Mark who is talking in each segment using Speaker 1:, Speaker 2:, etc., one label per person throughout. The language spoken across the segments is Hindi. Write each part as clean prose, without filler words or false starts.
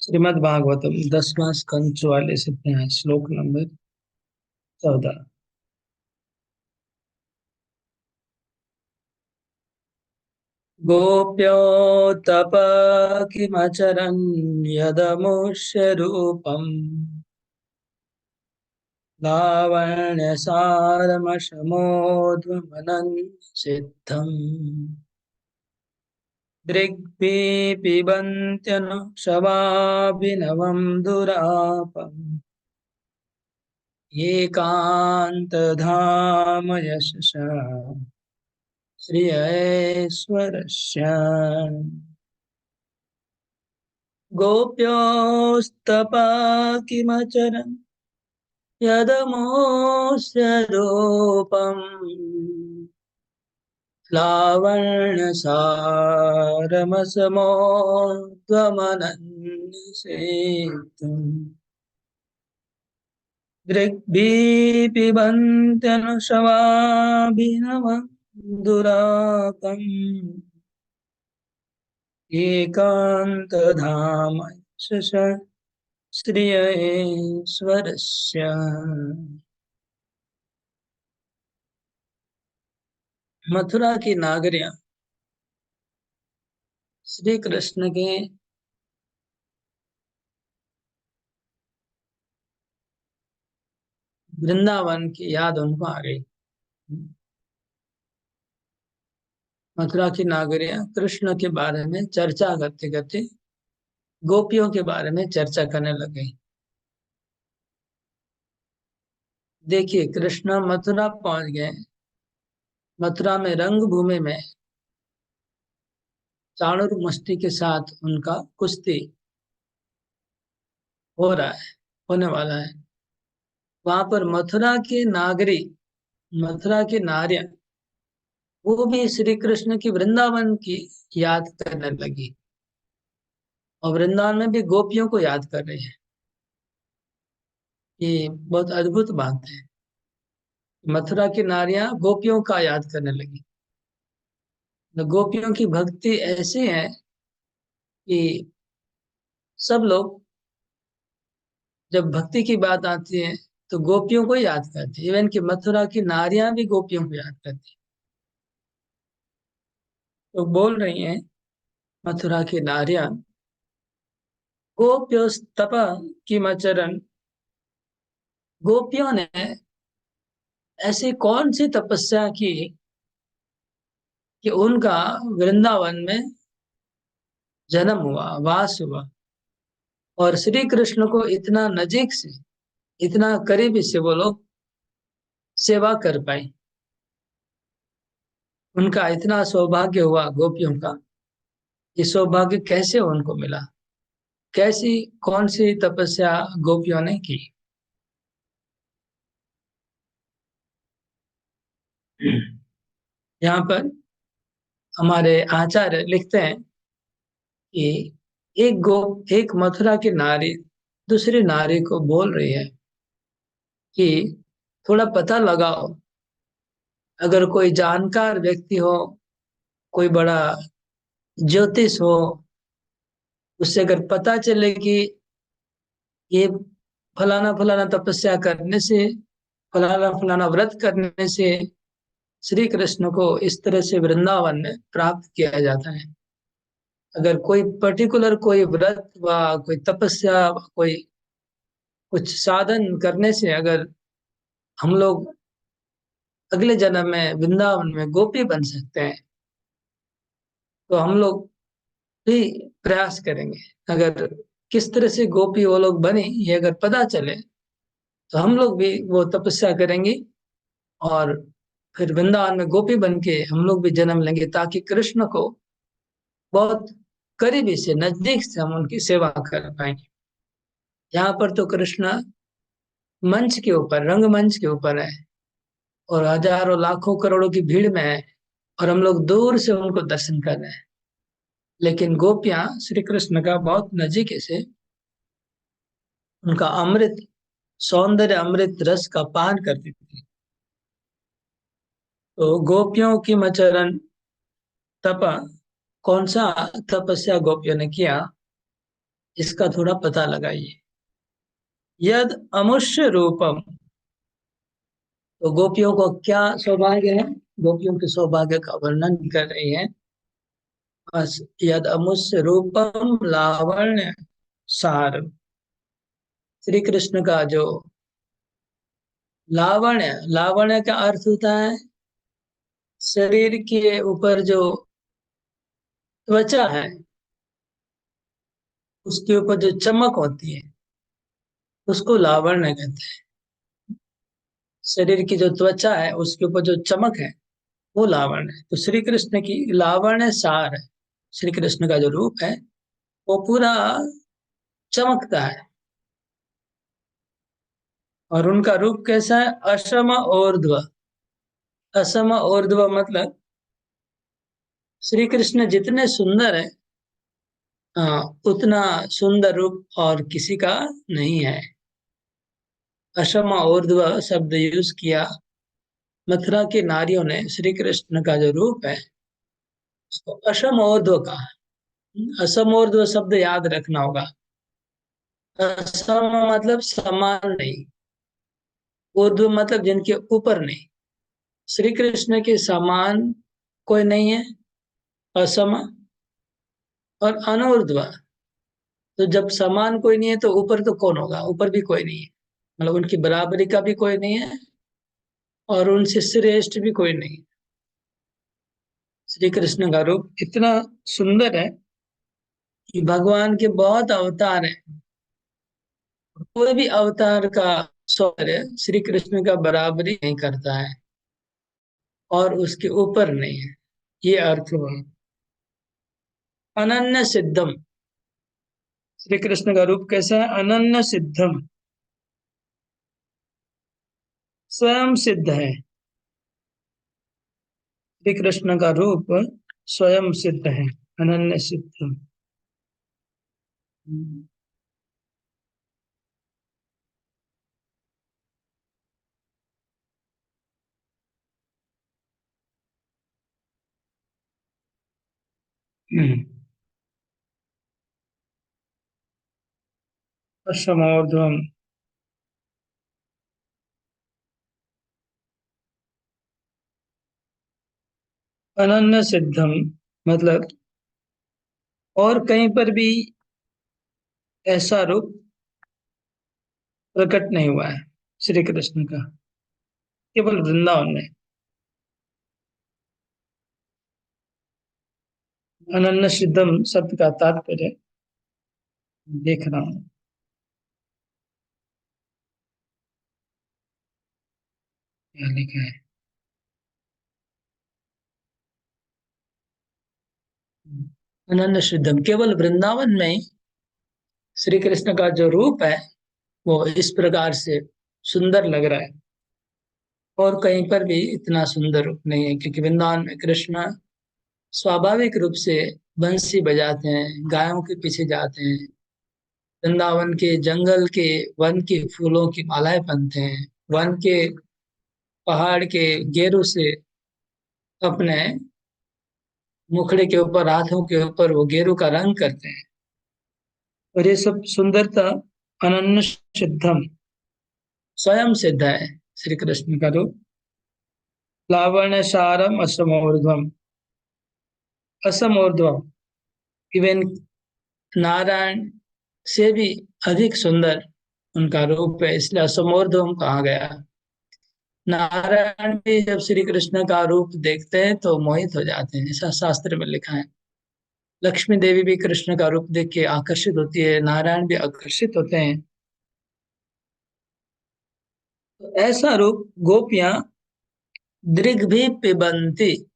Speaker 1: श्रीमद् भागवतम 10वां स्कंद 44 अध्याय श्लोक नंबर 14। गोप्योतप किमचरन् यदमुष्य रूपम् लावण्यसारमशमोद्वमनन् सिद्धम् दृग्भि पिबन्त्यनुशवाभिनवम् दुरापम् एकान्तधाम यशसा श्रियैश्वरस्य गोप्योस्तपा किमचरन् यदमोस्य रूपम् लावण्यसारमसमोद्वमनन्यसेतुम् दृग्भि पिबन्त्यनुशवाभिनवम् दुरापम् एकान्तधाम शश श्रियेश्वरस्य। मथुरा की नागरियां श्री कृष्ण के वृंदावन की याद उनको आ गई। मथुरा की नागरियां कृष्ण के बारे में चर्चा करते करते गोपियों के बारे में चर्चा करने लग गई। देखिए, कृष्ण मथुरा पहुंच गए। मथुरा में रंगभूमि में चाणूर मस्ती के साथ उनका कुश्ती हो रहा है, होने वाला है। वहां पर मथुरा के नागरी, मथुरा की नारियां, वो भी श्री कृष्ण की वृंदावन की याद करने लगी और वृंदावन में भी गोपियों को याद कर रही है। ये बहुत अद्भुत बात है। मथुरा की नारियां गोपियों का याद करने लगी। तो गोपियों की भक्ति ऐसी है कि सब लोग, जब भक्ति की बात आती है तो गोपियों को याद करते हैं। इवन कि मथुरा की नारियां भी गोपियों को याद करती हैं। तो बोल रही हैं मथुरा की नारियां, गोप्योस्तप किमचरन्, गोपियों ने ऐसी कौन सी तपस्या की कि उनका वृंदावन में जन्म हुआ, वास हुआ, और श्री कृष्ण को इतना नजीक से, इतना करीबी से वो लोग सेवा कर पाए। उनका इतना सौभाग्य हुआ गोपियों का। ये सौभाग्य कैसे उनको मिला? कैसी, कौन सी तपस्या गोपियों ने की? यहाँ पर हमारे आचार्य लिखते हैं कि एक मथुरा की नारी दूसरी नारी को बोल रही है कि थोड़ा पता लगाओ, अगर कोई जानकार व्यक्ति हो, कोई बड़ा ज्योतिष हो, उससे अगर पता चले कि ये फलाना फलाना तपस्या करने से, फलाना फलाना व्रत करने से श्री कृष्ण को इस तरह से वृंदावन में प्राप्त किया जाता है। अगर कोई पर्टिकुलर कोई व्रत व कोई तपस्या, कोई कुछ साधन करने से अगर हम लोग अगले जन्म में वृंदावन में गोपी बन सकते हैं, तो हम लोग भी प्रयास करेंगे। अगर किस तरह से गोपी वो लोग बने ये अगर पता चले तो हम लोग भी वो तपस्या करेंगे और फिर वृंदावन में गोपी बन के हम लोग भी जन्म लेंगे, ताकि कृष्ण को बहुत करीबी से, नजदीक से हम उनकी सेवा कर पाएंगे। यहाँ पर तो कृष्ण मंच के ऊपर, रंगमंच के ऊपर है और हजारों लाखों करोड़ों की भीड़ में है और हम लोग दूर से उनको दर्शन कर रहे हैं। लेकिन गोपियां श्री कृष्ण का बहुत नजीक से उनका अमृत, सौंदर्य अमृत रस का पान करती थी। तो गोपियों की मचरण तप, कौन सा तपस्या गोपियों ने किया इसका थोड़ा पता लगाइए। यद अमुष्य रूपम, तो गोपियों को क्या सौभाग्य है? गोपियों के सौभाग्य का वर्णन कर रही है। बस, यद अमुष्य रूपम लावण्य सार, श्री कृष्ण का जो लावण्य, लावण्य का अर्थ होता है शरीर के ऊपर जो त्वचा है, उसके ऊपर जो चमक होती है, उसको लावण्य कहते हैं। शरीर की जो त्वचा है उसके ऊपर जो चमक है, वो लावण्य है। तो श्री कृष्ण की लावण्य सार है। श्री कृष्ण का जो रूप है वो पूरा चमकता है। और उनका रूप कैसा है? असम ऊर्ध्व। असम ऊर्ध्व मतलब श्री कृष्ण जितने सुंदर है, उतना सुंदर रूप और किसी का नहीं है। असम ऊर्ध्व शब्द यूज किया मथुरा की नारियों ने श्री कृष्ण का जो रूप है उसको असम ऊर्ध्व कहा। असम ऊर्ध्व शब्द याद रखना होगा। असम मतलब समान नहीं, ऊर्ध्व मतलब जिनके ऊपर नहीं। श्री कृष्ण के समान कोई नहीं है, असम और अनूर्ध्व। तो जब समान कोई नहीं है तो ऊपर तो कौन होगा? ऊपर भी कोई नहीं है, मतलब उनकी बराबरी का भी कोई नहीं है और उनसे श्रेष्ठ भी कोई नहीं। श्री कृष्ण का रूप इतना सुंदर है कि भगवान के बहुत अवतार हैं, कोई भी अवतार का सौंदर्य श्री कृष्ण का बराबरी नहीं करता है और उसके ऊपर नहीं है। ये अर्थ हुआ। अनन्य सिद्धम, श्री कृष्ण का रूप कैसा है? अनन्य सिद्धम, स्वयं सिद्ध है। श्री कृष्ण का रूप स्वयं सिद्ध है, अनन्य सिद्धम। हम्म। असमोर्ध्वम। अनन्य सिद्धम मतलब और कहीं पर भी ऐसा रूप प्रकट नहीं हुआ है श्री कृष्ण का, केवल वृंदावन में। अनन्य सिद्धम शब्द का तात्पर्य देख रहा हूँ, क्या लिखा है। अनन्य सिद्धम, केवल वृंदावन में ही श्री कृष्ण का जो रूप है वो इस प्रकार से सुंदर लग रहा है। और कहीं पर भी इतना सुंदर रूप नहीं है, क्योंकि वृंदावन में कृष्ण स्वाभाविक रूप से बंसी बजाते हैं, गायों के पीछे जाते हैं, वृंदावन के जंगल के वन के फूलों की मालाएं पहनते हैं, वन के पहाड़ के गेरू से अपने मुखड़े के ऊपर, हाथों के ऊपर वो गेरू का रंग करते हैं। और ये सब सुंदरता अनन्य सिद्धम, स्वयं सिद्ध है श्री कृष्ण का रूप। लावण्य सारम असमोर्ध्वम, असमोर्ध्वम, इवन नारायण से भी अधिक सुंदर उनका रूप है, इसलिए असमोर्ध्वम कहा गया। नारायण भी जब श्री कृष्ण का रूप देखते हैं तो मोहित हो जाते हैं, ऐसा शास्त्र में लिखा है। लक्ष्मी देवी भी कृष्ण का रूप देख के आकर्षित होती है, नारायण भी आकर्षित होते हैं। तो ऐसा रूप गोपियां दृग् भी पिबंती,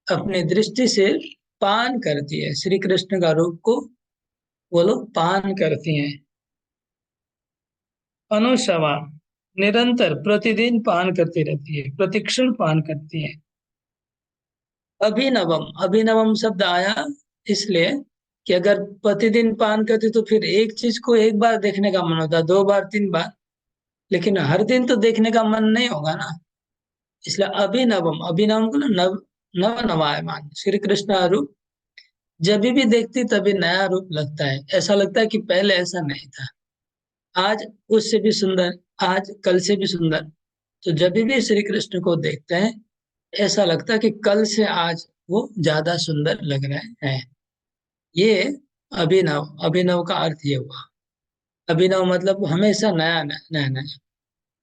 Speaker 1: अपनी दृष्टि से पान करती है। श्री कृष्ण का रूप को वो लोग पान करती हैं। अनुशवा, निरंतर प्रतिदिन पान करती रहती है, प्रतिक्षण पान करती है। अभिनवम, अभिनवम शब्द आया इसलिए कि अगर प्रतिदिन पान करती तो फिर एक चीज को एक बार देखने का मन होता, दो बार, तीन बार, लेकिन हर दिन तो देखने का मन नहीं होगा ना। इसलिए अभिनवम, अभिनवम को ना नव, नव नवायमान श्री कृष्ण रूप जब भी देखती तभी नया रूप लगता है, ऐसा लगता है कि पहले ऐसा नहीं था। आज उससे भी सुंदर, आज कल से भी सुंदर। तो जब भी श्री कृष्ण को देखते हैं, ऐसा लगता है कि कल से आज वो ज्यादा सुंदर लग रहे हैं। ये अभिनव, अभिनव का अर्थ ये हुआ। अभिनव मतलब हमेशा नया नया नया नया।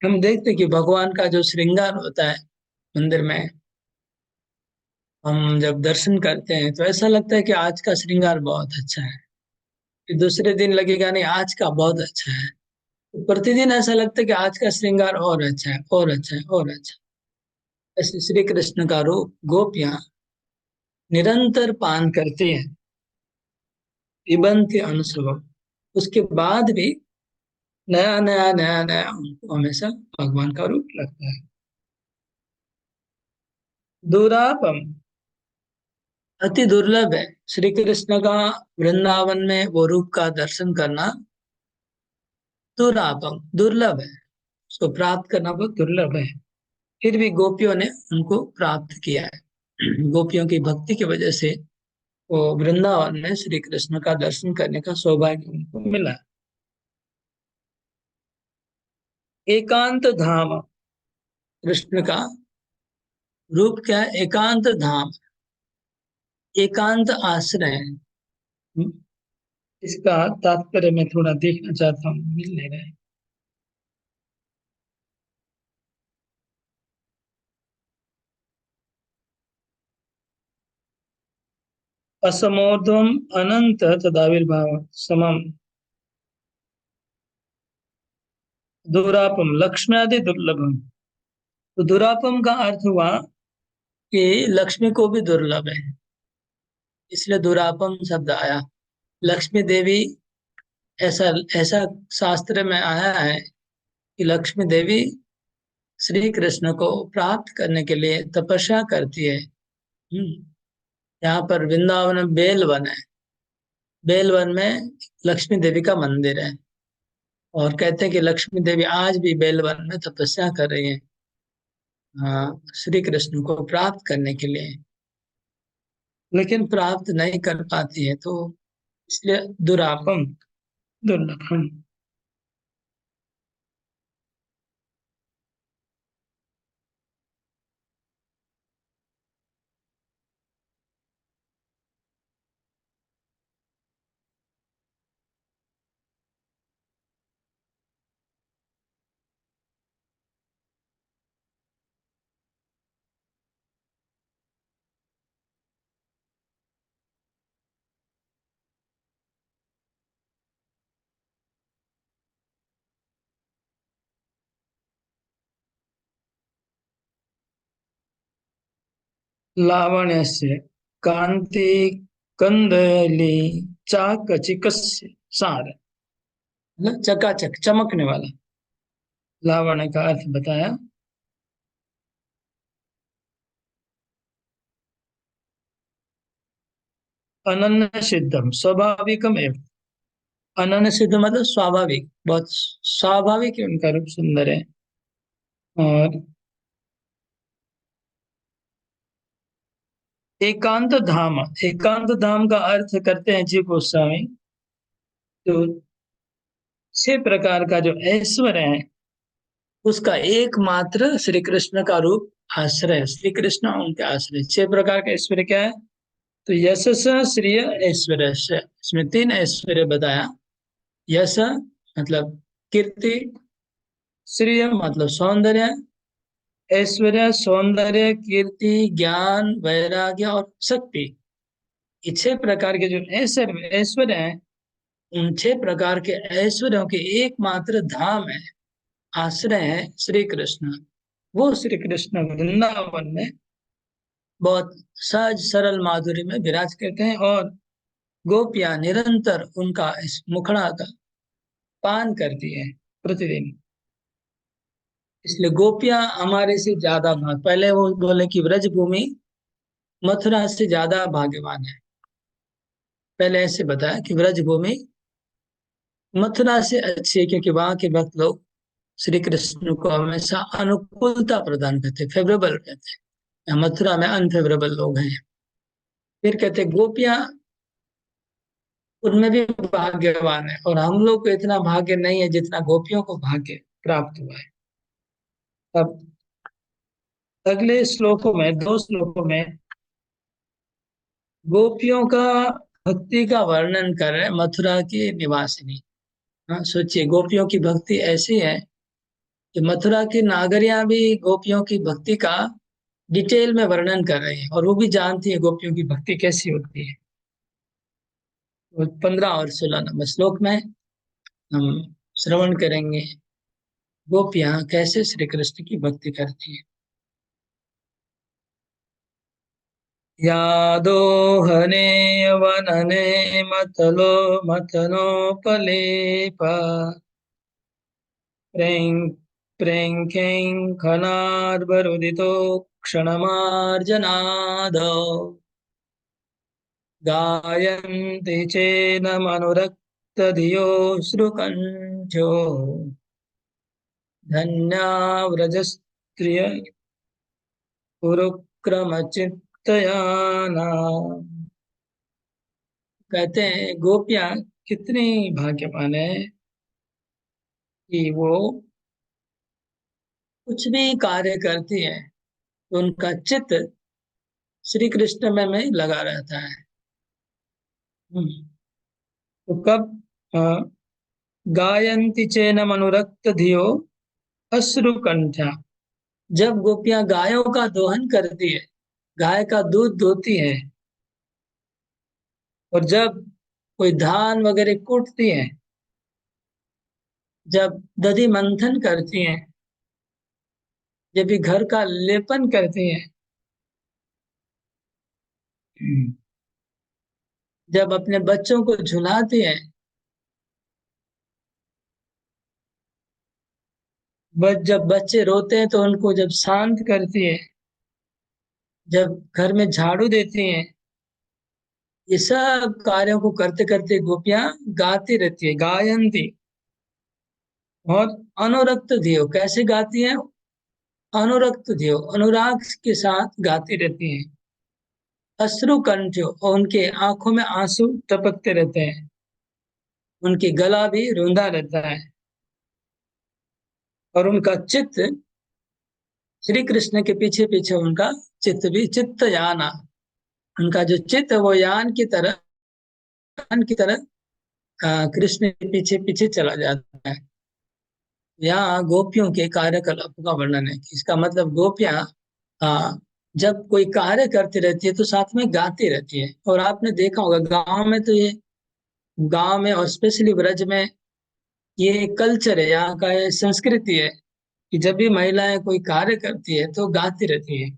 Speaker 1: हम देखते हैं कि भगवान का जो श्रृंगार होता है मंदिर में, हम जब दर्शन करते हैं तो ऐसा लगता है कि आज का श्रृंगार बहुत अच्छा है। फिर दूसरे दिन लगेगा नहीं, आज का बहुत अच्छा है। तो प्रतिदिन ऐसा लगता है कि आज का श्रृंगार और अच्छा है, और अच्छा है, और अच्छा है। ऐसे श्री कृष्ण का रूप गोपियां निरंतर पान करती हैं, पिबन्ति अनुसवम। उसके बाद भी नया नया नया नया उनको हमेशा भगवान का रूप लगता है। दुरापम, अति दुर्लभ है श्री कृष्ण का वृंदावन में वो रूप का दर्शन करना। दुरापम, दुर्लभ है, उसको प्राप्त करना बहुत दुर्लभ है। फिर भी गोपियों ने उनको प्राप्त किया है। गोपियों की भक्ति की वजह से वो वृंदावन में श्री कृष्ण का दर्शन करने का सौभाग्य उनको मिला। एकांत धाम, कृष्ण का रूप क्या है? एकांत धाम, एकांत आश्रय है। इसका तात्पर्य मैं थोड़ा देखना चाहता हूँ, मिल नहीं रहा है। असमोर्ध्वम अनंत तदाविर्भाव समम दुरापम लक्ष्म्यादि दुर्लभम। तो दुरापम का अर्थ हुआ कि लक्ष्मी को भी दुर्लभ है, इसलिए दुरापम शब्द आया। लक्ष्मी देवी, ऐसा ऐसा शास्त्र में आया है कि लक्ष्मी देवी श्री कृष्ण को प्राप्त करने के लिए तपस्या करती है। यहाँ पर वृंदावन में बेलवन है, बेलवन में लक्ष्मी देवी का मंदिर है। और कहते हैं कि लक्ष्मी देवी आज भी बेलवन में तपस्या कर रही है, हाँ, श्री कृष्ण को प्राप्त करने के लिए। लेकिन प्राप्त नहीं कर पाती है, तो इसलिए दुरापम, दुर्लभम। लावण्य से, कांति, कंदली, चाकचिकस्य, सार, मतलब चकाचक, चमकने वाला। लावण्य का अर्थ बताया। अनन्य सिद्धम स्वाभाविकम एवं। अनन्य सिद्ध मतलब स्वाभाविक, बहुत स्वाभाविक है, उनका रूप सुंदर है। और एकांत धाम, एकांत धाम का अर्थ करते हैं जीव गोस्वामी। तो 6 प्रकार का जो ऐश्वर्य है, उसका एकमात्र श्री कृष्ण का रूप आश्रय, श्री कृष्ण उनके आश्रय। 6 प्रकार का ऐश्वर्य क्या है? तो यश, श्रिय, ऐश्वर्य। इसमें 3 ऐश्वर्य बताया। यश मतलब कीर्ति, श्रिय मतलब सौंदर्य, ऐश्वर्य सौंदर्य कीर्ति ज्ञान वैराग्य और शक्ति। ये 6 प्रकार के जो ऐश्वर्य ऐश्वर्य हैं, उन 6 प्रकार के ऐश्वर्यों के एकमात्र धाम है, आश्रय है श्री कृष्ण। वो श्री कृष्ण वृंदावन में बहुत सहज सरल माधुर्य में विराज करते हैं, और गोपियां निरंतर उनका इस मुखड़ा का पान करती है प्रतिदिन। इसलिए गोपियां हमारे से ज्यादा भाग, पहले वो बोले कि ब्रज भूमि मथुरा से ज्यादा भाग्यवान है। पहले ऐसे बताया कि ब्रज भूमि मथुरा से अच्छी है, क्योंकि वहां के भक्त लोग श्री कृष्ण को हमेशा अनुकूलता प्रदान करते, फेवरेबल रहते हैं। मथुरा में अनफेवरेबल लोग हैं। फिर कहते गोपियां उनमें भी भाग्यवान है, और हम लोग को इतना भाग्य नहीं है जितना गोपियों को भाग्य प्राप्त हुआ है। अब अगले श्लोकों में, दो श्लोकों में गोपियों का भक्ति का वर्णन कर रहे हैं मथुरा की निवासिनी। हाँ, सोचिए, गोपियों की भक्ति ऐसी है कि मथुरा की नागरियां भी गोपियों की भक्ति का डिटेल में वर्णन कर रही है, और वो भी जानती है गोपियों की भक्ति कैसी होती है। तो 15 और 16 नंबर श्लोक में हम श्रवण करेंगे गोपियां कैसे श्री कृष्ण की भक्ति करती है। यादोहने वनने मतलो मतनोपलेप प्रें प्रेङ्खें खनार्बरुदितो क्षणमार्जनाद गायन्ति चेदमनुरक्तधियो श्रुकण्ठ्यो धन्या व्रजस्त्रिय कुरुक्रमचित्तयाना। कहते हैं गोपियां कितनी भाग्यवान है कि वो कुछ भी कार्य करती है तो उनका चित्त श्री कृष्ण में लगा रहता है। हम्म, तो कब गायन्ति चैनम अनुरक्त धियो अश्रु कंठा, जब गोपियां गायों का दोहन करती है, गाय का दूध दोती है, और जब कोई धान वगैरह कूटती है, जब दधि मंथन करती हैं, जब भी घर का लेपन करती हैं, जब अपने बच्चों को झुलाती हैं, जब बच्चे रोते हैं तो उनको जब शांत करती है, जब घर में झाड़ू देती हैं, ये सब कार्यों को करते करते गोपियां गाती रहती है, गायंती। और अनुरक्त धियो कैसे गाती है? अनुरक्त धियो अनुराग के साथ गाती रहती हैं। अश्रु कंठ्यो, और उनके आंखों में आंसू टपकते रहते हैं, उनके गला भी रूंधा रहता है, और उनका चित्त श्री कृष्ण के पीछे पीछे, उनका चित्त भी चित्त याना, उनका जो चित्त है वो यान की तरह कृष्ण के पीछे पीछे चला जाता है। यहाँ गोपियों के कार्यकलापों का वर्णन है। इसका मतलब गोपियां जब कोई कार्य करती रहती है तो साथ में गाती रहती है। और आपने देखा होगा गांव में, तो ये गांव में और स्पेशली ब्रज में ये कल्चर है, यहाँ का ये संस्कृति है कि जब भी महिलाएं कोई कार्य करती है तो गाती रहती है।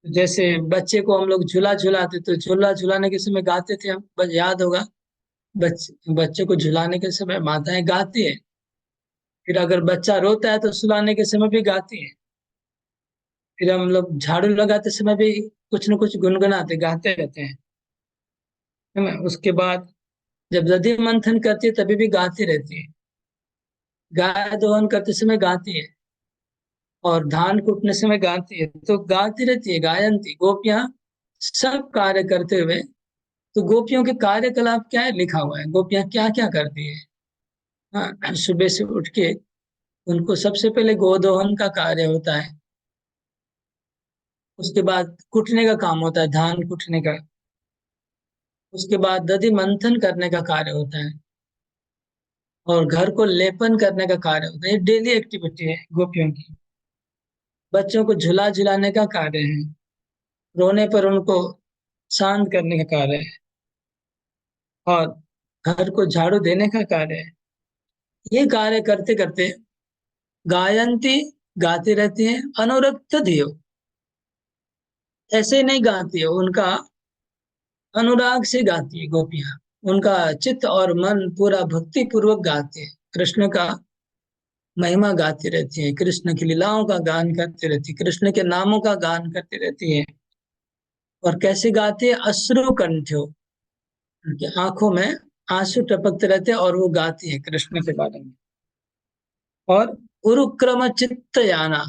Speaker 1: जैसे बच्चे को हम लोग झूला झुलाते, तो झूला झुलाने के समय गाते थे हम, बस याद होगा। बच्चे को झुलाने के समय माताएं गाती है। फिर अगर बच्चा रोता है तो सुलाने के समय भी गाती है। फिर हम लोग झाड़ू लगाते समय भी कुछ न कुछ गुनगुनाते गाते रहते हैं, है ना। उसके बाद जब दधि मंथन करती है तभी भी गाती रहती है, गाय दोहन करते समय गाती है, और धान कूटने समय गाती है। तो गाती रहती है, गायंती गोपियां सब कार्य करते हुए। तो गोपियों के कार्यकलाप क्या है लिखा हुआ है, गोपियां क्या क्या करती है। हाँ, सुबह से उठ के उनको सबसे पहले गोदोहन का कार्य होता है, उसके बाद कुटने का काम होता है, धान कुटने का। उसके बाद दधि मंथन करने का कार्य होता है, और घर को लेपन करने का कार्य होता है। ये डेली एक्टिविटी है गोपियों की। बच्चों को झुला झुलाने का कार्य है, रोने पर उनको शांत करने का कार्य है, और घर को झाड़ू देने का कार्य है। ये कार्य करते करते गायंती गाती रहती है, अनुरक्त धियो, ऐसे ही नहीं गाती है, उनका अनुराग से गाती है गोपियां। उनका चित्त और मन पूरा भक्ति पूर्वक गाते हैं, कृष्ण का महिमा गाती रहती है, कृष्ण की लीलाओं का गान करती रहती है, कृष्ण के नामों का गान करती रहती है। और कैसे गाती है? अश्रु कंठ्यो, उनकी आंखों में आंसू टपकते रहते हैं, और वो गाती है कृष्ण के बारे में। और उरुक्रम चित्त याना,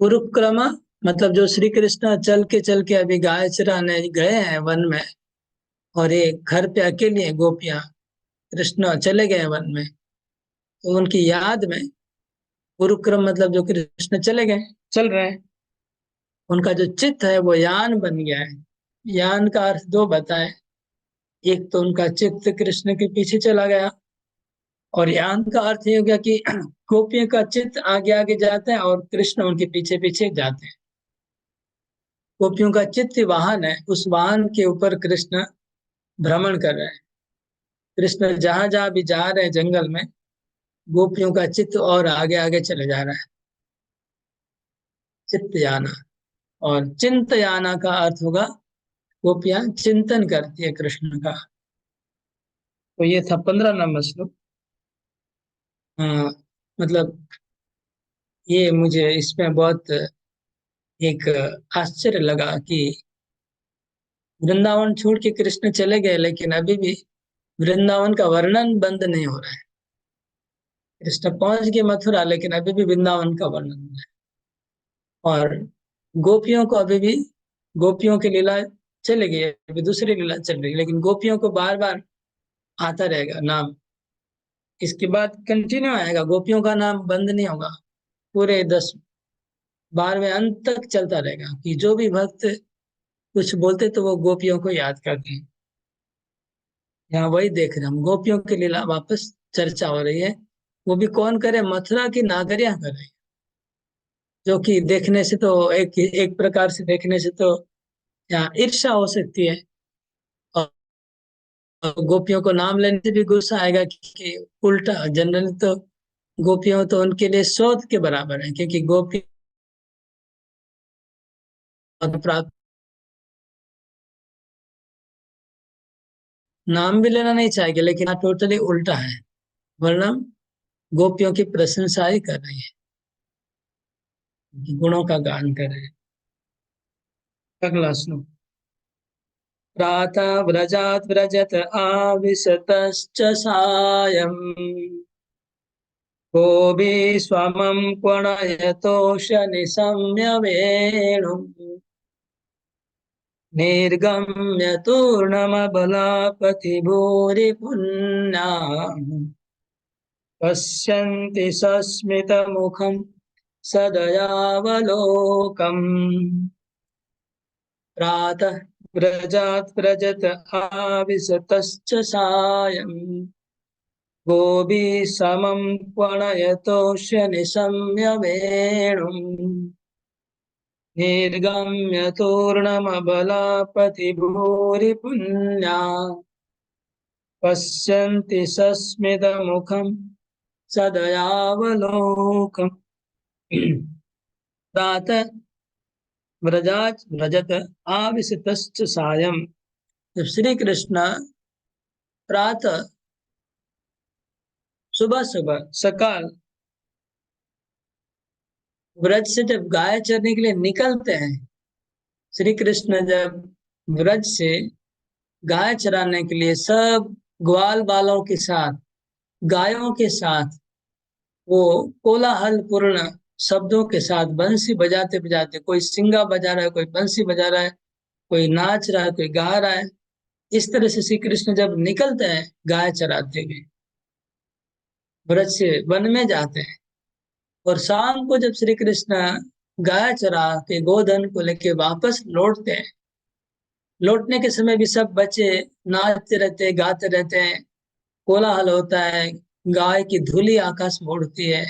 Speaker 1: उरुक्रम मतलब जो श्री कृष्ण चल के अभी गाय चराने गए हैं वन में, और एक घर पे अकेली है गोपियां, कृष्ण चले गए वन में, तो उनकी याद में गुरुक्रम मतलब जो कृष्ण चले गए, चल रहे हैं, उनका जो चित्त है वो यान बन गया है। यान का अर्थ दो बताए, एक तो उनका चित्त कृष्ण के पीछे चला गया, और यान का अर्थ ये हो गया कि गोपियों का चित्त आगे आगे जाता है और कृष्ण उनके पीछे पीछे जाते हैं। गोपियों का चित्त वाहन है, उस वाहन के ऊपर कृष्ण भ्रमण कर रहे हैं। कृष्ण जहां जहां भी जा रहे हैं जंगल में, गोपियों का चित्त और आगे आगे चले जा रहा है। चित्त याना। और चिंत याना का अर्थ होगा गोपियां चिंतन करती है कृष्ण का। तो ये था 15 नंबर श्लोक। हाँ, मतलब ये मुझे इसमें बहुत एक आश्चर्य लगा कि वृंदावन छोड़ के कृष्ण चले गए, लेकिन अभी भी वृंदावन का वर्णन बंद नहीं हो रहा है। कृष्ण पहुंच गए मथुरा, लेकिन अभी भी वृंदावन का वर्णन है। और गोपियों को अभी भी, गोपियों की लीला चल गई है, अभी दूसरी लीला चल रही है, लेकिन गोपियों को बार बार आता रहेगा नाम। इसके बाद कंटिन्यू आएगा, गोपियों का नाम बंद नहीं होगा, पूरे 10 12वें अंत तक चलता रहेगा कि जो भी भक्त कुछ बोलते तो वो गोपियों को याद करते हैं। यहाँ वही देख रहे हैं हम, गोपियों की लीला वापस चर्चा हो रही है। वो भी कौन करे, मथुरा की नागरियां कर रही है, जो कि देखने से तो एक एक प्रकार से देखने से तो यहाँ ईर्ष्या हो सकती है। और गोपियों को नाम लेने से भी गुस्सा आएगा कि उल्टा जनरली तो गोपियों तो उनके लिए शोध के बराबर है, क्योंकि गोपी प्राप्त नाम भी लेना नहीं चाहेंगे, लेकिन हाँ टोटली उल्टा है, वरना गोपियों की प्रशंसा ही कर रही है, उनके गुणों का गान कर रहे हैं। अगला श्लोक। प्रातः व्रजात् व्रजत आविशतश्च सायम् गोभिस्वमं क्वणयतोषनिशम्य वेणुम् निर्गम्य तूर्णमबलापतिभूरिपुण्याः पश्यन्ति सस्मितमुखं सदयावलोकम्। प्रातः व्रजात् व्रजत आविशतश्च सायम् गोभिः समं क्वणयतोष्य निशम्य वेणुम् निर्गम्य तूर्णमबलापतिभूरिपुण्या पश्यन्ति सस्मितमुखं सदयावलोकम्। प्रातः व्रजात् व्रजत आविशतश्च सायं। जब श्री कृष्ण प्रातः सुबह सुबह सकाल व्रज से जब गाय चरने के लिए निकलते हैं, श्री कृष्ण जब व्रज से गाय चराने के लिए सब ग्वाल बालों के साथ, गायों के साथ, वो कोलाहल पूर्ण शब्दों के साथ बंसी बजाते बजाते, कोई सिंगा बजा रहा है, कोई बंसी बजा रहा है, कोई नाच रहा है, कोई गा रहा है, इस तरह से श्री कृष्ण जब निकलते हैं गाय चराते हुए, व्रज से वन में जाते हैं, और शाम को जब श्री कृष्ण गाय चरा के गोधन को लेके वापस लौटते हैं, लौटने के समय भी सब बच्चे नाचते रहते हैं, गाते रहते हैं, कोलाहल होता है, गाय की धूली आकाश में उड़ती है,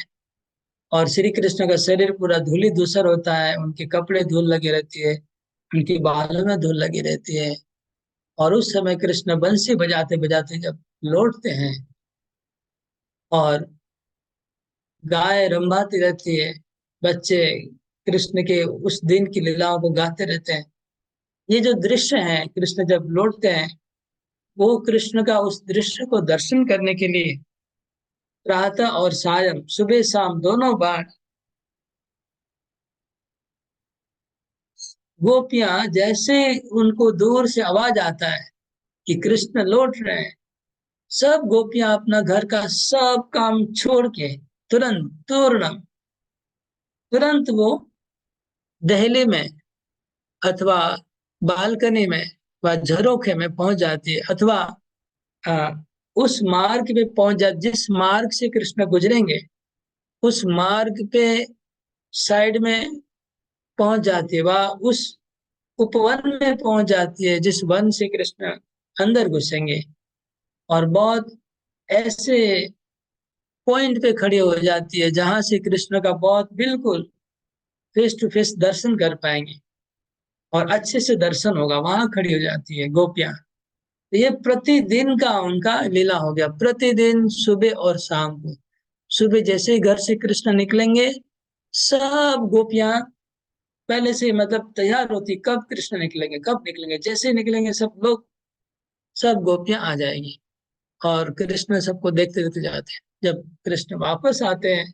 Speaker 1: और श्री कृष्ण का शरीर पूरा धूली धूसर होता है, उनके कपड़े धूल लगी रहती है, उनकी बालों में धूल लगी रहती है। और उस समय कृष्ण बंसी बजाते बजाते जब लौटते हैं, और गाय रंभाती रहती है, बच्चे कृष्ण के उस दिन की लीलाओं को गाते रहते हैं। ये जो दृश्य है, कृष्ण जब लौटते हैं, वो कृष्ण का उस दृश्य को दर्शन करने के लिए प्रातः और सायं, सुबह शाम दोनों बार गोपियां, जैसे उनको दूर से आवाज आता है कि कृष्ण लौट रहे हैं, सब गोपियां अपना घर का सब काम छोड़ के तुरंत वो दहली में अथवा बालकनी में वह झरोखे में पहुंच जाती है, अथवा आ, उस मार्ग पे पहुंच जा, जिस मार्ग से कृष्ण गुजरेंगे उस मार्ग पे साइड में पहुंच जाती है, वह उस उपवन में पहुंच जाती है जिस वन से कृष्ण अंदर घुसेंगे। और बहुत ऐसे पॉइंट पे खड़ी हो जाती है जहां से कृष्ण का बहुत बिल्कुल फेस टू फेस दर्शन कर पाएंगे और अच्छे से दर्शन होगा, वहां खड़ी हो जाती है गोपियां। तो ये प्रतिदिन का उनका लीला हो गया, प्रतिदिन सुबह और शाम को। सुबह जैसे ही घर से कृष्ण निकलेंगे, सब गोपियां पहले से मतलब तैयार होती, कब कृष्ण निकलेंगे कब निकलेंगे, जैसे ही निकलेंगे सब लोग, सब गोपियां आ जाएंगी और कृष्ण सबको देखते देखते जाते हैं। जब कृष्ण वापस आते हैं,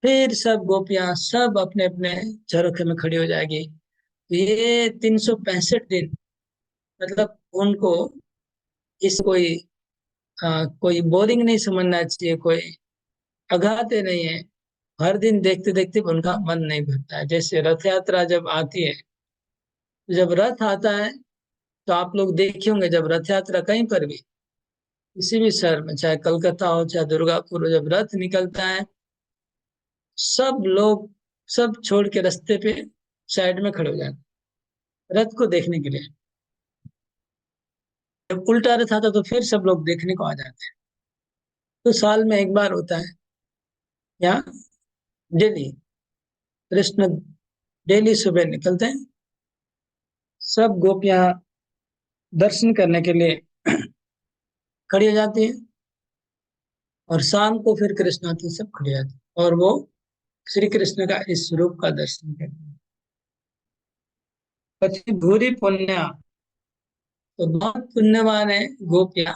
Speaker 1: फिर सब गोपियां सब अपने अपने झरोखे में खड़ी हो जाएगी। तो ये 365 दिन, मतलब उनको इस कोई बोरिंग नहीं समझना चाहिए, कोई अगाते नहीं है। हर दिन देखते देखते उनका मन नहीं भरता है। जैसे रथ यात्रा जब आती है, जब रथ आता है, तो आप लोग देखे होंगे, जब रथ यात्रा कहीं पर भी किसी भी शहर में, चाहे कलकत्ता हो चाहे दुर्गापुर हो, जब रथ निकलता है, सब लोग सब छोड़ के रास्ते पे साइड में खड़े हो जाते हैं रथ को देखने के लिए। जब उल्टा रथ आता तो फिर सब लोग देखने को आ जाते हैं। तो साल में एक बार होता है यहाँ, डेली कृष्ण डेली सुबह निकलते हैं, सब गोपियां दर्शन करने के लिए खड़ी हो जाती है, और शाम को फिर कृष्ण आते सब खड़े हो जाते हैं और वो श्री कृष्ण का इस रूप का दर्शन करते हैं। पति भूरी पुण्य, तो बहुत पुण्यवान है गोपियां,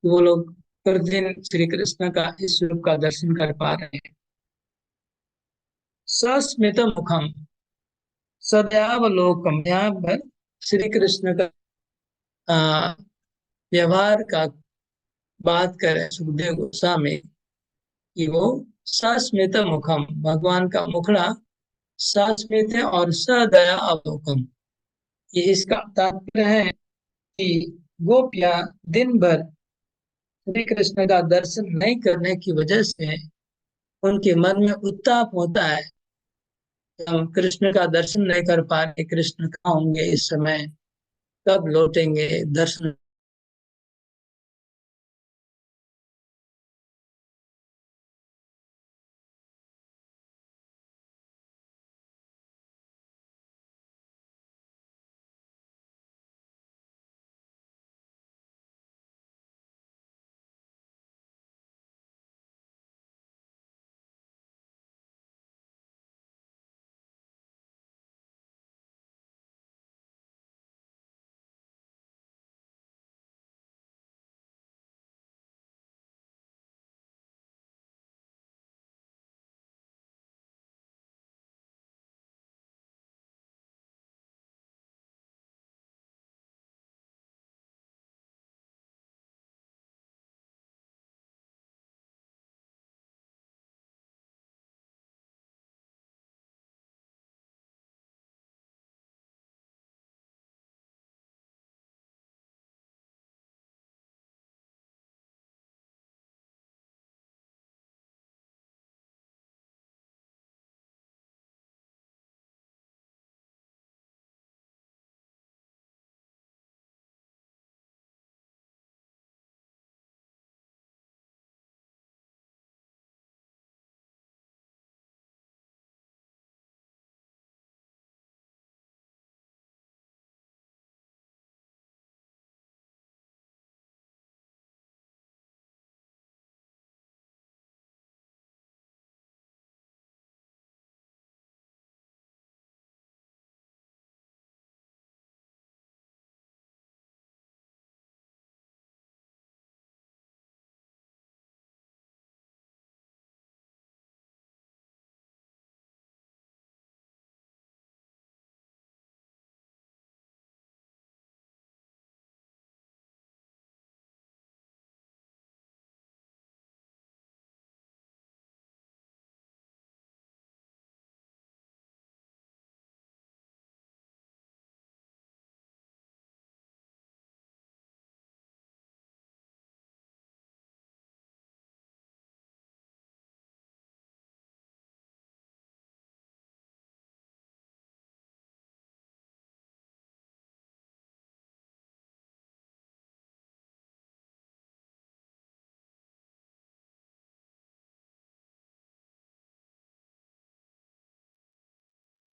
Speaker 1: वो लोग प्रतिदिन श्री कृष्ण का इस रूप का दर्शन कर पा रहे हैं। सस्मित मुखम सदयावलोकम, यहाँ पर श्री कृष्ण का आ, व्यवहार का बात करें सुखदेव गोस्वामी, कि वो सस्मित मुखम, भगवान का मुखड़ा सस्मित है, और सदया अवलोकम, ये इसका तात्पर्य है कि गोपियां दिन भर श्री कृष्ण का दर्शन नहीं करने की वजह से उनके मन में उत्ताप होता है। हम कृष्ण का दर्शन नहीं कर पा रहे, कृष्ण कहाँ होंगे इस समय, कब लौटेंगे दर्शन।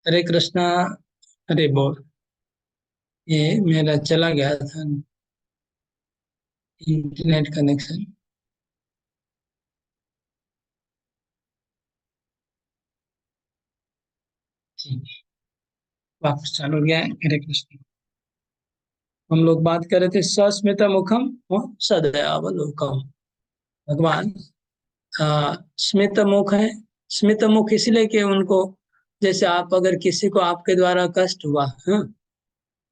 Speaker 1: हरे कृष्णा। हरे बोल। ये मेरा चला गया था इंटरनेट कनेक्शन। ठीक है, वापस चालू हो गया है। हरे कृष्ण। हम लोग बात कर रहे थे सस्मित मुखम और सदयावलोकम। भगवान स्मित मुख है। स्मित मुख इसलिए कि उनको, जैसे आप अगर किसी को आपके द्वारा कष्ट हुआ, हाँ,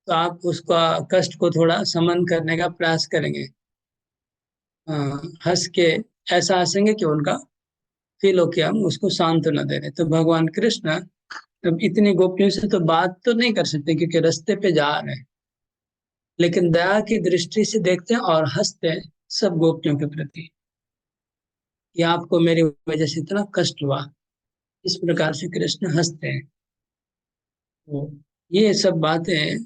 Speaker 1: तो आप उसका कष्ट को थोड़ा समन करने का प्रयास करेंगे। हंस के ऐसा हंसेंगे कि उनका फील हो कि हम उसको सांत्वना दे रहे। तो भगवान कृष्ण अब इतनी गोपियों से तो बात तो नहीं कर सकते क्योंकि रास्ते पे जा रहे हैं, लेकिन दया की दृष्टि से देखते हैं और हंसते हैं सब गोपियों के प्रति कि आपको मेरी वजह से इतना कष्ट हुआ। इस प्रकार से कृष्ण हंसते हैं। तो ये सब बातें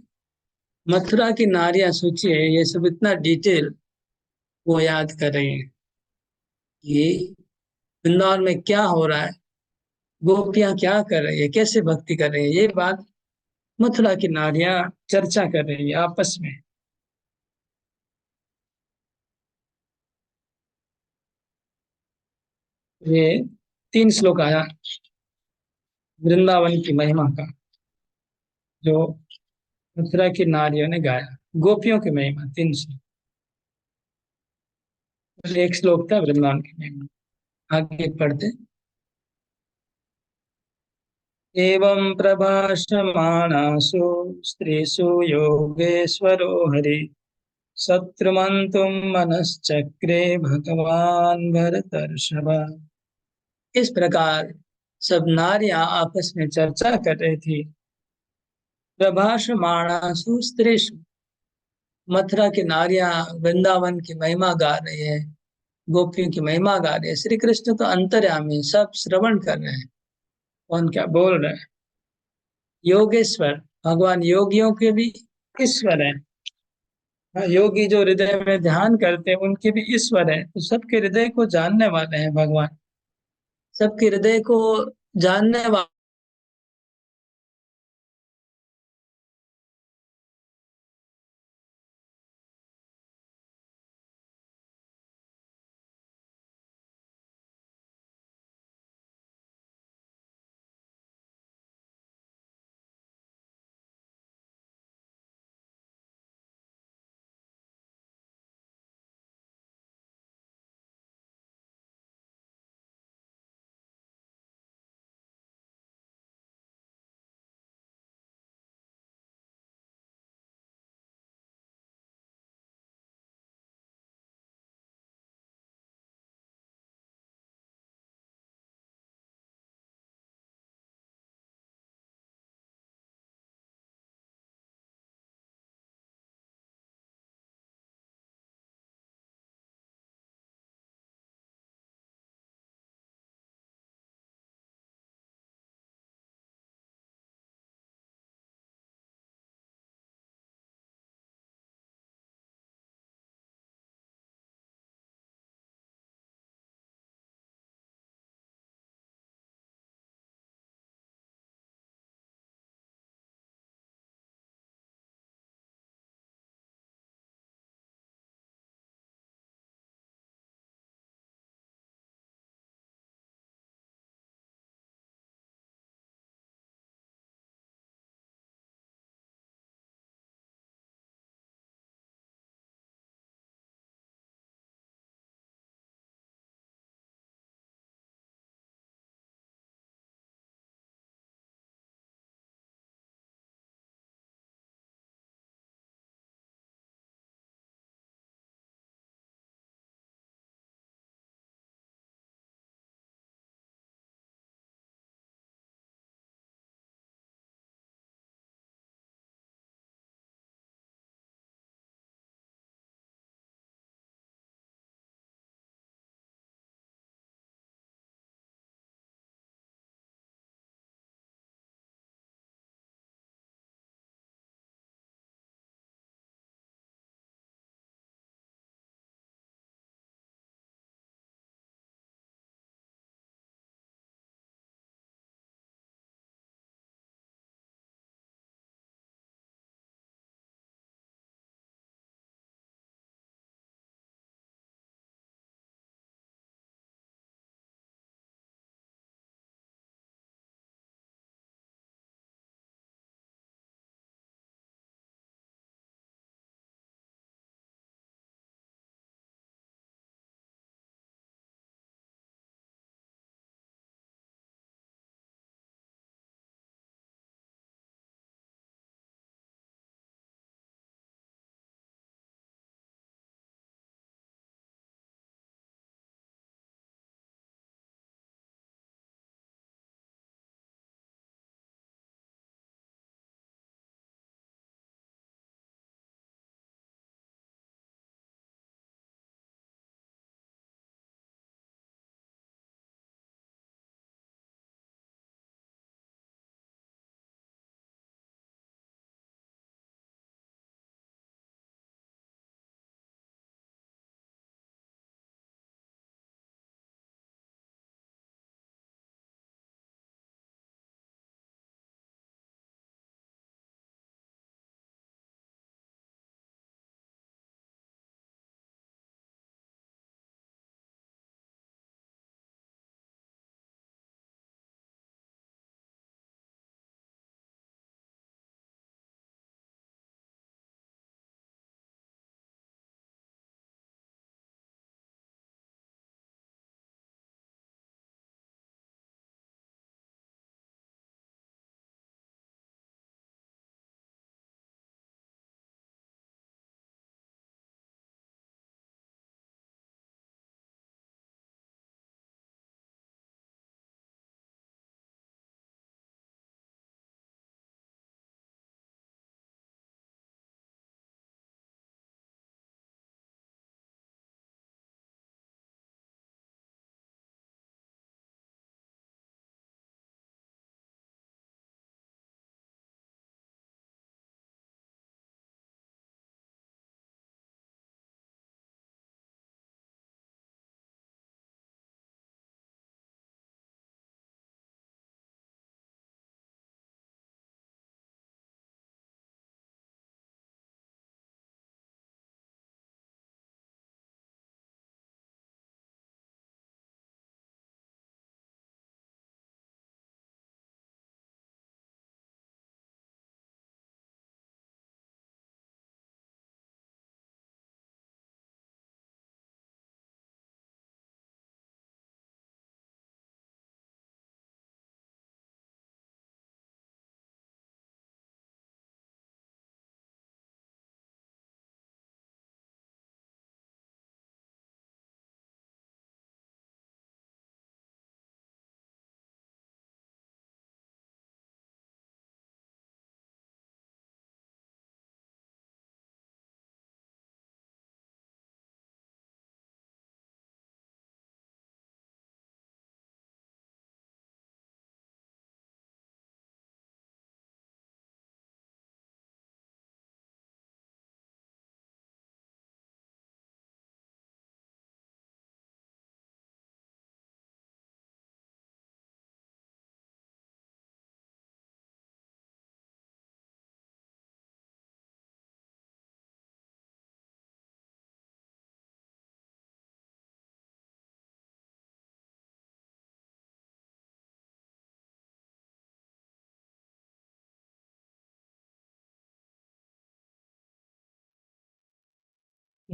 Speaker 1: मथुरा की नारियां सोचिए, ये सब इतना डिटेल वो याद कर रही हैं कि वृंदावन में क्या हो रहा है, गोपियां क्या कर रही है, कैसे भक्ति कर रही है, ये बात मथुरा की नारियां चर्चा कर रही है आपस में। ये 3 श्लोक आया वृंदावन की महिमा का, जो मथुरा की नारियों ने गाया। गोपियों की महिमा 3 श्लोक। एक श्लोक था वृंदावन की महिमा। आगे पढ़ते। एवं प्रभाषमाणासु स्त्रीषु योगेश्वरो हरि शत्रुमन्तुं मनश्चक्रे भगवान भरतर्षभ। इस प्रकार सब नारियां आपस में चर्चा कर रही थी। प्रभाषमाणासु स्त्रीषु, मथुरा की नारियां वृंदावन की महिमा गा रही है, गोपियों की महिमा गा रही है। श्री कृष्ण तो अंतर्यामी, सब श्रवण कर रहे हैं। कौन क्या बोल रहे हैं। योगेश्वर, भगवान योगियों के भी ईश्वर है। हाँ, योगी जो हृदय में ध्यान करते हैं उनके भी ईश्वर है। तो सबके हृदय को जानने वाले हैं भगवान। सबके हृदय को जानने वाले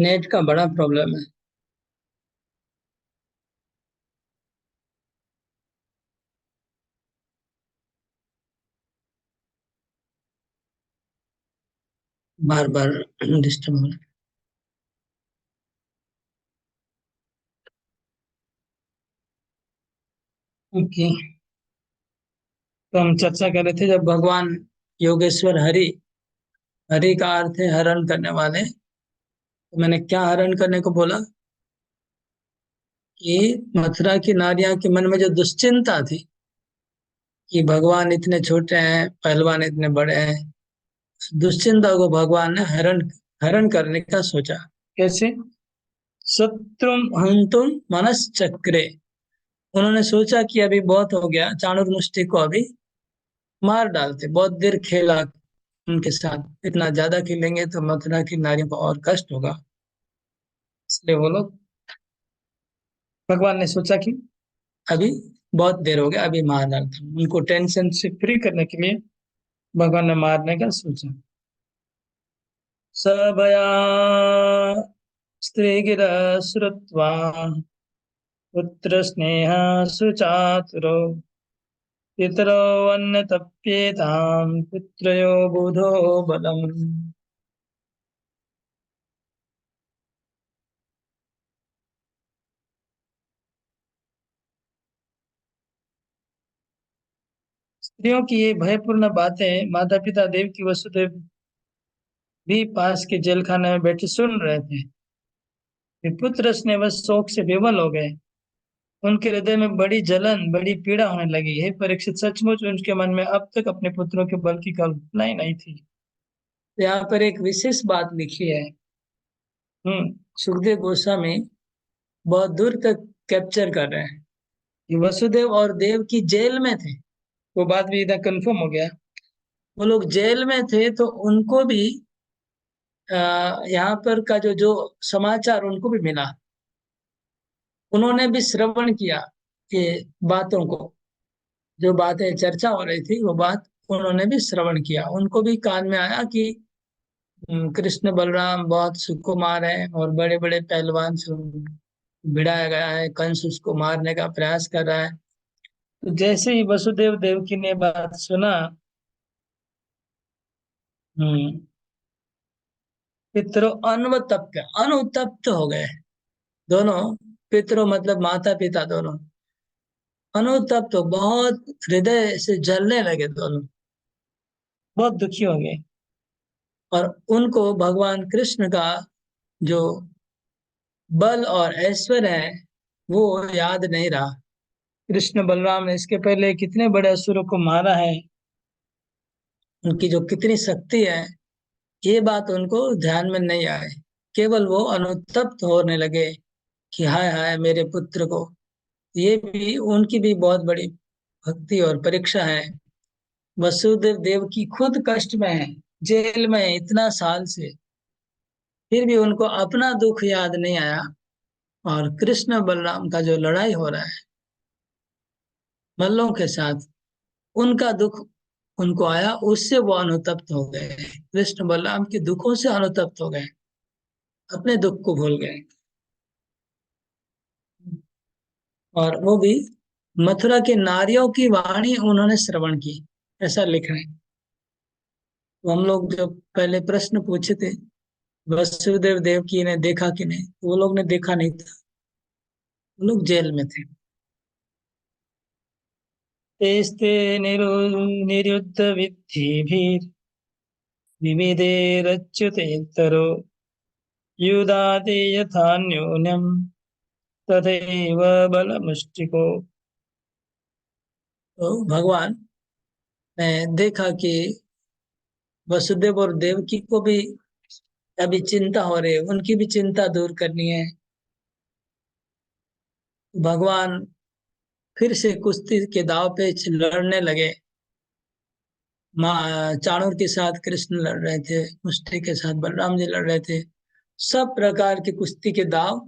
Speaker 1: नेट का बड़ा प्रॉब्लम है। बार बार डिस्टर्ब हो रहा है। ओके। तो हम चर्चा कर रहे थे जब भगवान योगेश्वर हरि, हरि का अर्थ है हरण करने वाले, तो मैंने क्या हरण करने को बोला कि मथुरा की नारियां के मन में जो दुश्चिंता थी कि भगवान इतने छोटे हैं, पहलवान इतने बड़े हैं, दुश्चिंता को भगवान ने हरण हरण करने का सोचा। कैसे? शत्रुम हंतुम मनश्चक्रे। उन्होंने सोचा कि अभी बहुत हो गया, चाणूर मुष्टि को अभी मार डालते, बहुत देर खेला उनके साथ, इतना ज्यादा खेलेंगे तो मथुरा की नारियों को और कष्ट होगा। इसलिए वो लोग, भगवान ने सोचा कि अभी बहुत देर हो गया, अभी मार डालता हूँ। उनको टेंशन से फ्री करने के लिए भगवान ने मारने का सोचा। सबया स्त्रीगिर श्रुत्वा पुत्र स्नेह सुचातुरो पितरो अन्नतप्येतां पुत्रयो बुधो बलम्। स्त्रियों की ये भयपूर्ण बातें माता पिता देवकी वसुदेव भी पास के जेल खाने में बैठे सुन रहे थे। फिर पुत्र स्नेह शोक से विवल हो गए। उनके हृदय में बड़ी जलन, बड़ी पीड़ा होने लगी। हे परीक्षित, सचमुच उनके मन में अब तक अपने पुत्रों के बल की कल्पना ही नहीं थी। तो यहाँ पर एक विशेष बात लिखी है। सुखदेव गोस्वामी बहुत दूर तक कैप्चर कर रहे हैं कि वसुदेव और देव की जेल में थे। वो बात भी इधर कंफर्म हो गया। वो लोग जेल में थे तो उनको भी यहाँ पर का जो जो समाचार उनको भी मिला, उन्होंने भी श्रवण किया ये बातों को, जो बातें चर्चा हो रही थी वो बात उन्होंने भी श्रवण किया। उनको भी कान में आया कि कृष्ण बलराम बहुत सुकुमार हैं और बड़े बड़े पहलवान से भिड़ाया गया है, कंस उसको मारने का प्रयास कर रहा है। तो जैसे ही वसुदेव देवकी ने बात सुना, हम्म पितरों अनुतप्त, अनुतप्त हो गए दोनों। पितरों मतलब माता पिता दोनों, अनुतप्त हो, बहुत हृदय से जलने लगे दोनों, बहुत दुखी हो गए। और उनको भगवान कृष्ण का जो बल और ऐश्वर्य है वो याद नहीं रहा। कृष्ण बलराम ने इसके पहले कितने बड़े असुरों को मारा है, उनकी जो कितनी शक्ति है, ये बात उनको ध्यान में नहीं आए। केवल वो अनुतप्त होने लगे कि हाय हाय मेरे पुत्र को। ये भी उनकी भी बहुत बड़ी भक्ति और परीक्षा है। वसुदेव देव की खुद कष्ट में है, जेल में है इतना साल से, फिर भी उनको अपना दुख याद नहीं आया। और कृष्ण बलराम का जो लड़ाई हो रहा है मल्लों के साथ, उनका दुख उनको आया, उससे वो अनुतप्त हो गए। कृष्ण बलराम के दुखों से अनुतप्त हो गए, अपने दुख को भूल गए। और वो भी मथुरा की नारियों की वाणी उन्होंने श्रवण की, ऐसा लिख रहे हैं। तो हम लोग जब पहले प्रश्न पूछे थे वसुदेव देवकी ने देखा कि नहीं, तो वो लोग ने देखा नहीं था, वो लोग जेल में थे। तेस्ते निरुद्ध विद्धिभिर् विविधैरच्युतेतरो युधाते यथा न्यूनम् तथैव बलमुष्टिको। तो भगवान ने देखा कि वसुदेव और देवकी को भी अभी चिंता हो रही है, उनकी भी चिंता दूर करनी है। भगवान फिर से कुश्ती के दाव पे लड़ने लगे। चाणूर के साथ कृष्ण लड़ रहे थे, मुष्टि के साथ बलराम जी लड़ रहे थे। सब प्रकार की कुश्ती के दाव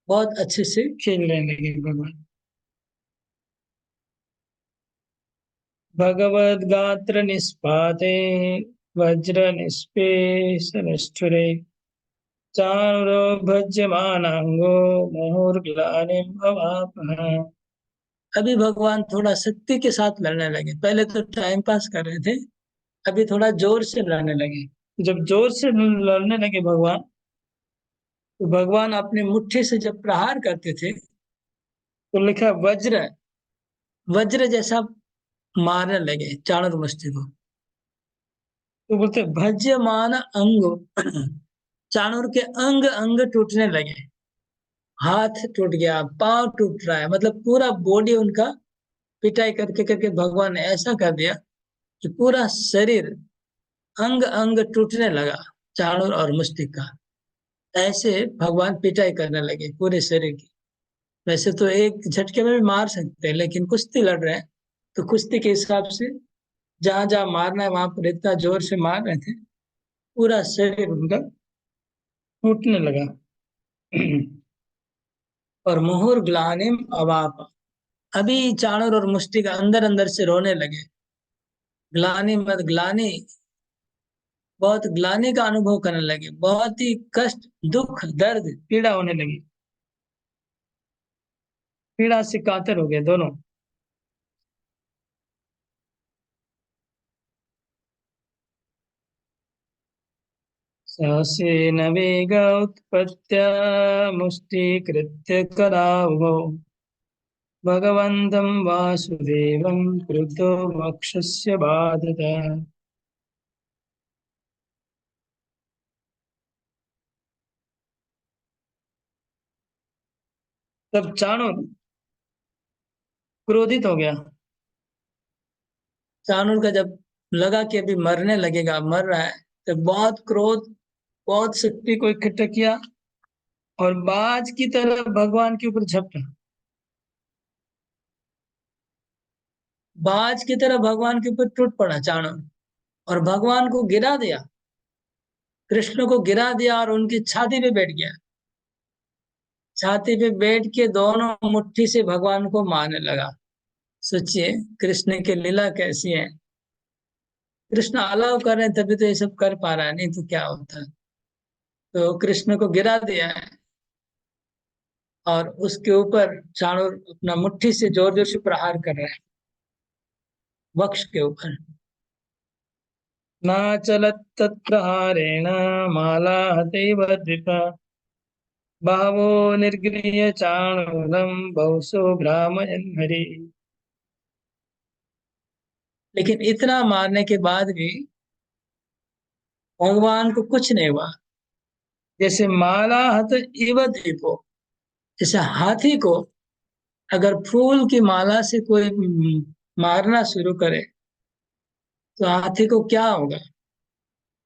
Speaker 1: बहुत अच्छे से खेलने लगे भगवान। भगवद गात्र निष्पाते वज्र निष्पेष निष्ठुरे चाणूरो भज्यमानांगो मुहुर्ग्लानिम् अवापः। अभी भगवान थोड़ा शक्ति के साथ लड़ने लगे, पहले तो टाइम पास कर रहे थे, अभी थोड़ा जोर से लड़ने लगे। जब जोर से लड़ने लगे भगवान, तो भगवान अपनी मुट्ठी से जब प्रहार करते थे, तो लिखा वज्र, वज्र जैसा मारने लगे चाणूर मस्ती को। तो बोलते भज्यमान अंगो, चाणूर के अंग अंग टूटने लगे, हाथ टूट गया, पांव टूट रहा है, मतलब पूरा बॉडी उनका पिटाई करके करके भगवान ने ऐसा कर दिया कि पूरा शरीर अंग अंग टूटने लगा, चाणूर और मुश्तिक का। ऐसे भगवान पिटाई करने लगे पूरे शरीर की। वैसे तो एक झटके में भी मार सकते हैं, लेकिन कुश्ती लड़ रहे हैं, तो कुश्ती के हिसाब से जहां जहां मारना है वहां पर इतना जोर से मार रहे थे, पूरा शरीर उनका टूटने लगा। और मुहुर ग्लानिम अवाप, अभी चाणूर और मुश्तिक अंदर अंदर से रोने लगे। ग्लानि मत ग्लानि, बहुत ग्लानि का अनुभव करने लगे, बहुत ही कष्ट, दुख, दर्द, पीड़ा होने लगी, पीड़ा से कातर हो गए दोनों। सहसेन वेग उत्पत्य मुष्टीकृत्य करावो भगवन्तं वासुदेवं क्रुद्धो वक्षस्य बाधत। तब चाणूर क्रोधित हो गया। चाणूर का जब लगा कि अभी मरने लगेगा, मर रहा है, तो बहुत क्रोध, बहुत शक्ति को इकट्ठा किया और बाज की तरह भगवान के ऊपर झपटा। बाज की तरह भगवान के ऊपर टूट पड़ा चाणूर, और भगवान को गिरा दिया, कृष्ण को गिरा दिया और उनकी छाती पे बैठ गया। छाती पे बैठ के दोनों मुट्ठी से भगवान को मारने लगा। सोचिए कृष्ण की लीला कैसी है। कृष्ण अलाव कर रहे हैं तभी तो ये सब कर पा रहा है, नहीं तो क्या होता। तो कृष्ण को गिरा दिया है, और उसके ऊपर चाणूर अपना मुट्ठी से जोर जोर से प्रहार कर रहा है, वक्ष के ऊपर। नाचलत तत्प्रहारेण माला हतैव द्विपा बहवो निर्गृह्य चाणूरं बहुशो भ्रामयन् हरि। लेकिन इतना मारने के बाद भी भगवान को कुछ नहीं हुआ। जैसे माला हत इव द्विपो, जैसे हाथी को अगर फूल की माला से कोई मारना शुरू करे, तो हाथी को क्या होगा।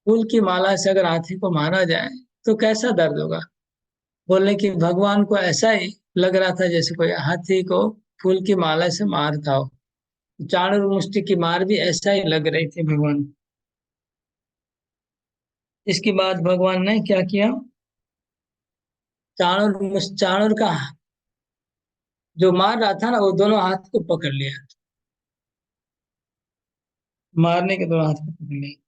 Speaker 1: फूल की माला से अगर हाथी को मारा जाए तो कैसा दर्द होगा। बोलने कि भगवान को ऐसा ही लग रहा था जैसे कोई हाथी को फूल की माला से मारता हो। चाणूर मुष्टि की मार भी ऐसा ही लग रही थी भगवान। इसके बाद भगवान ने क्या किया, चाणूर का जो मार रहा था ना, वो दोनों हाथ को पकड़ लिया, मारने के दोनों हाथ को पकड़ लिया।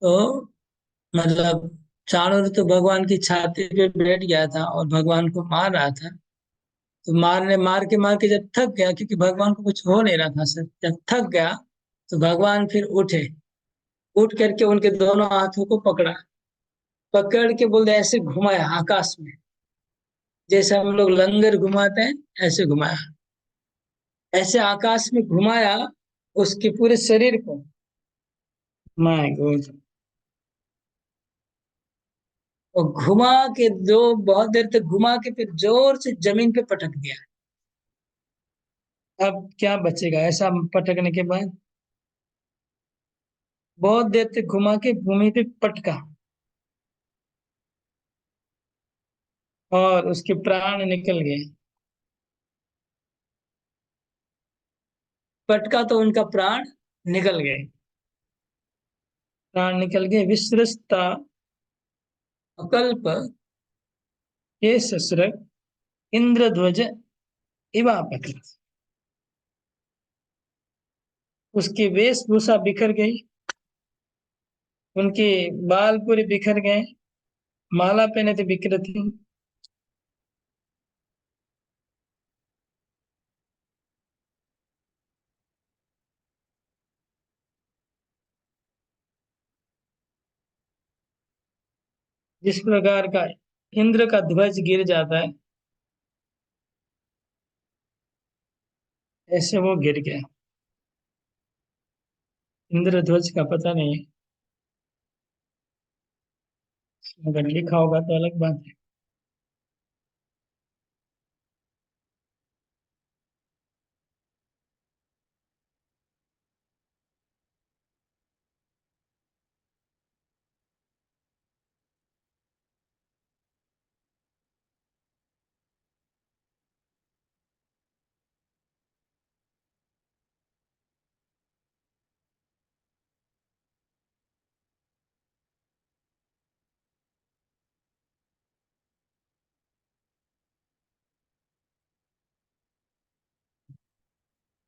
Speaker 1: तो मतलब चाणूर तो भगवान की छाती पे बैठ गया था और भगवान को मार रहा था। तो मार के जब थक गया, क्योंकि भगवान को कुछ हो नहीं रहा था सर, जब थक गया तो भगवान फिर उठे, उठ करके उनके दोनों हाथों को पकड़ा, पकड़ के बोलते ऐसे घुमाया आकाश में, जैसे हम लोग लंगर घुमाते हैं, ऐसे घुमाया, ऐसे आकाश में घुमाया उसके पूरे शरीर को। My God. और घुमा के जो बहुत देर तक घुमा के फिर जोर से जमीन पे पटक दिया। अब क्या बचेगा ऐसा पटकने के बाद। बहुत देर तक घुमा के भूमि पे पटका, और उसके प्राण निकल गए। पटका तो उनका प्राण निकल गए, प्राण निकल गए। विश्रस्ता अकल्प ये ससुर इंद्रध्वज इवापत। उसकी वेशभूषा बिखर गई, उनके बाल पूरे बिखर गए, माला पहने थे बिखरे थे। जिस प्रकार का इंद्र का ध्वज गिर जाता है, ऐसे वो गिर गया। इंद्र ध्वज का पता नहीं है, अगर लिखा होगा तो अलग बात है।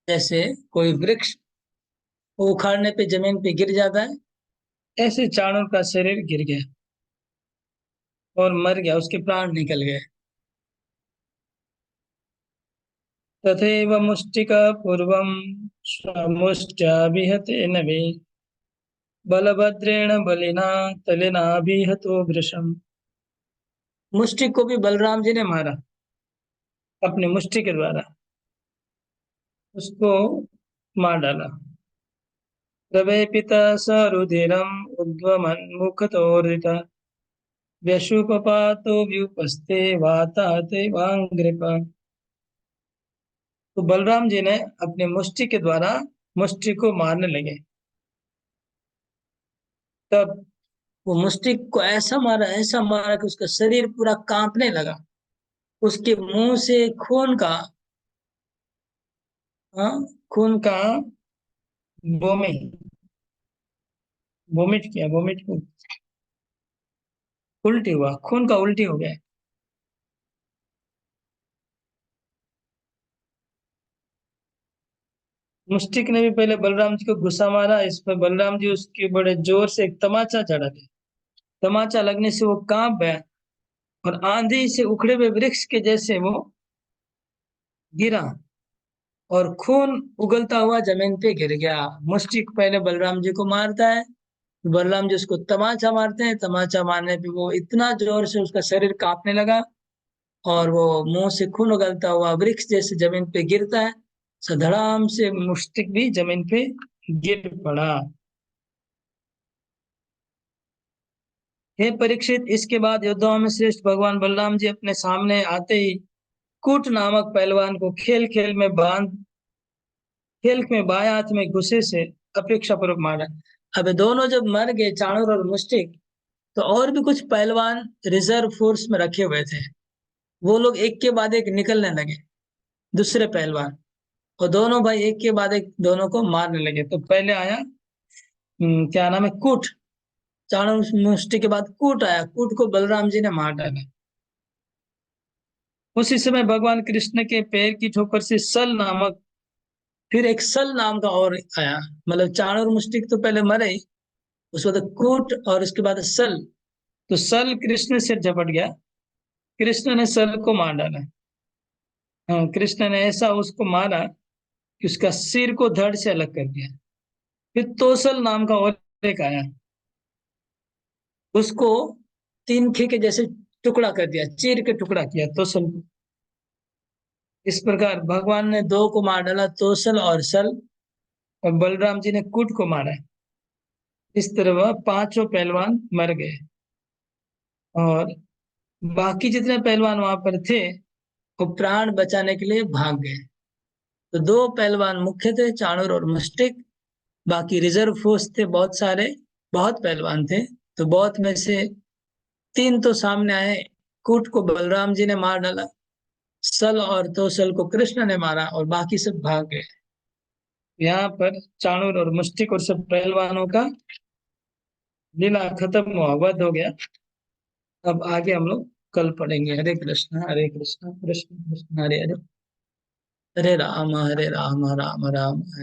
Speaker 1: जैसे कोई वृक्ष उखाड़ने पे जमीन पे गिर जाता है, ऐसे चाणूर का शरीर गिर गया और मर गया, उसके प्राण निकल गए। तथैव मुष्टिका पूर्वं स्वमुष्ट्याभिहतेन मे बलभद्रेण बलिना तलेनाभिहतो वृषम्। मुष्टि को भी बलराम जी ने मारा अपनी मुष्टि के द्वारा, उसको मार डाला। प्रवेपिता स रुधिरम् उद्वमन्मुखतोरिता व्यशुपपातो व्युपस्थे वाताहते वांग्रिप। तो बलराम जी ने अपनी मुष्टि के द्वारा मुष्टि को मारने लगे। तब वो मुष्टि को ऐसा मारा कि उसका शरीर पूरा कांपने लगा। उसके मुंह से हाँ, खून का वोमिट वोमिट किया, वोमिट को उल्टी हुआ, खून का उल्टी हो गया। मुष्टिक ने भी पहले बलराम जी को गुस्सा मारा, इस पर बलराम जी उसके बड़े जोर से एक तमाचा चढ़ा दिया। तमाचा लगने से वो कांप गया और आंधी से उखड़े हुए वृक्ष के जैसे वो गिरा और खून उगलता हुआ जमीन पे गिर गया। मुष्टिक पहले बलराम जी को मारता है, बलराम जी उसको तमाचा मारते हैं। तमाचा मारने पे वो इतना जोर से उसका शरीर कांपने लगा और वो मुंह से खून उगलता हुआ वृक्ष जैसे जमीन पे गिरता है। सधड़ाम से मुष्टिक भी जमीन पे गिर पड़ा। हे परीक्षित, इसके बाद योद्धाओं में श्रेष्ठ भगवान बलराम जी अपने सामने आते ही कूट नामक पहलवान को खेल में बाएं हाथ में गुस्से से अपेक्षा पूर्वक मारा। अब ये दोनों जब मर गए, चाणूर और मुष्टिक, तो और भी कुछ पहलवान रिजर्व फोर्स में रखे हुए थे। वो लोग एक के बाद एक निकलने लगे, दूसरे पहलवान, और दोनों भाई एक के बाद एक दोनों को मारने लगे। तो पहले आया क्या नाम है, कूट। चाणूर मुष्टि के बाद कूट आया, कूट को बलराम जी ने मार डाला। उसी समय भगवान कृष्ण के पैर की ठोकर से फिर एक सल नाम का और आया। मतलब चाणूर मुष्टिक तो पहले मरे ही, उसके बाद कूट और उसके बाद सल। तो सल कृष्ण से झपट गया, कृष्ण ने सल को मार डाला। हाँ, कृष्ण ने ऐसा उसको मारा कि उसका सिर को धड़ से अलग कर दिया। फिर तोसल नाम का और एक आया, उसको तीन खे के जैसे टुकड़ा कर दिया, चीर के टुकड़ा किया तोसल को। इस प्रकार भगवान ने दो को मार डाला, तोसल और सल, और बलराम जी ने कूट को मारा। इस तरह वह पांचों पहलवान मर गए और बाकी जितने पहलवान वहां पर थे वो प्राण बचाने के लिए भाग गए। तो दो पहलवान मुख्य थे, चाणूर और मुष्टिक। बाकी रिजर्व फोर्स थे बहुत सारे, बहुत पहलवान थे। तो बहुत में से तीन तो सामने आए, कूट को बलराम जी ने मार डाला, सल और तोसल को कृष्ण ने मारा, और बाकी सब भाग गए। यहाँ पर चाणूर और मुष्टिक और सब पहलवानों का लीला खत्म हुआ, वध हो गया। अब आगे हम लोग कल पढ़ेंगे। हरे कृष्ण हरे कृष्ण कृष्ण कृष्ण हरे हरे, हरे राम राम राम हरे